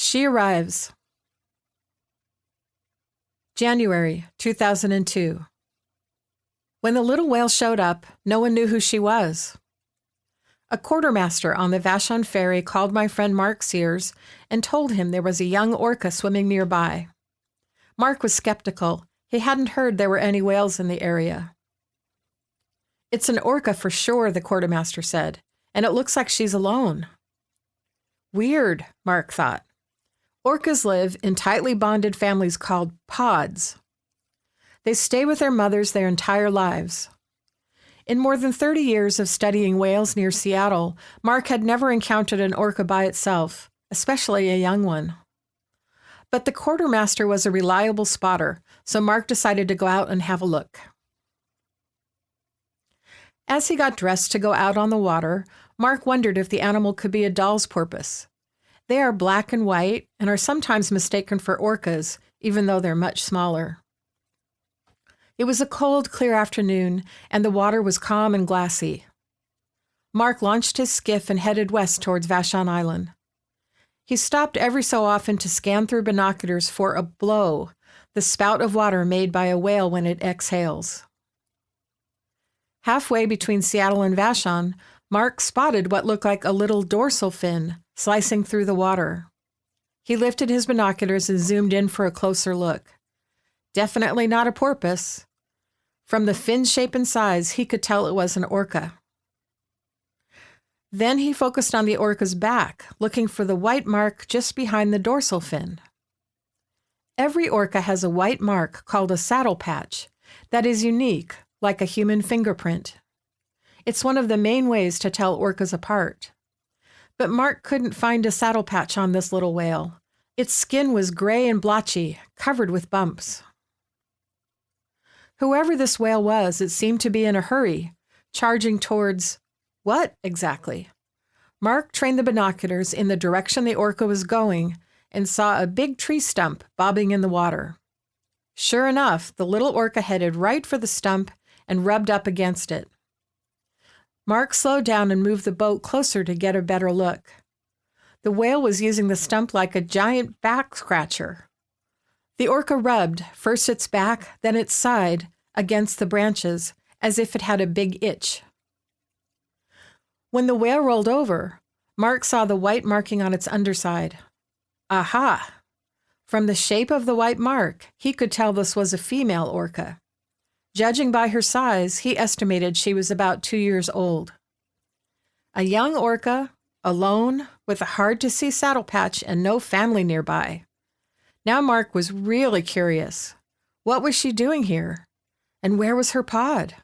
She arrives. January 2002. When the little whale showed up, no one knew who she was. A quartermaster on the Vashon ferry called my friend Mark Sears and told him there was a young orca swimming nearby. Mark was skeptical. He hadn't heard there were any whales in the area. "It's an orca for sure," the quartermaster said, "and it looks like she's alone." Weird, Mark thought. Orcas live in tightly bonded families called pods. They stay with their mothers their entire lives. In more than 30 years of studying whales near Seattle, Mark had never encountered an orca by itself, especially a young one. But the quartermaster was a reliable spotter, so Mark decided to go out and have a look. As he got dressed to go out on the water, Mark wondered if the animal could be a Dall's porpoise. They are black and white and are sometimes mistaken for orcas, even though they're much smaller. It was a cold, clear afternoon, and the water was calm and glassy. Mark launched his skiff and headed west towards Vashon Island. He stopped every so often to scan through binoculars for a blow, the spout of water made by a whale when it exhales. Halfway between Seattle and Vashon, Mark spotted what looked like a little dorsal fin slicing through the water. He lifted his binoculars and zoomed in for a closer look. Definitely not a porpoise. From the fin shape and size, he could tell it was an orca. Then he focused on the orca's back, looking for the white mark just behind the dorsal fin. Every orca has a white mark called a saddle patch that is unique, like a human fingerprint. It's one of the main ways to tell orcas apart. But Mark couldn't find a saddle patch on this little whale. Its skin was gray and blotchy, covered with bumps. Whoever this whale was, it seemed to be in a hurry, charging towards what exactly? Mark trained the binoculars in the direction the orca was going and saw a big tree stump bobbing in the water. Sure enough, the little orca headed right for the stump and rubbed up against it. Mark slowed down and moved the boat closer to get a better look. The whale was using the stump like a giant back scratcher. The orca rubbed, first its back, then its side, against the branches, as if it had a big itch. When the whale rolled over, Mark saw the white marking on its underside. Aha! From the shape of the white mark, he could tell this was a female orca. Judging by her size, he estimated she was about 2 years old. A young orca, alone, with a hard-to-see saddle patch and no family nearby. Now Mark was really curious. What was she doing here? And where was her pod?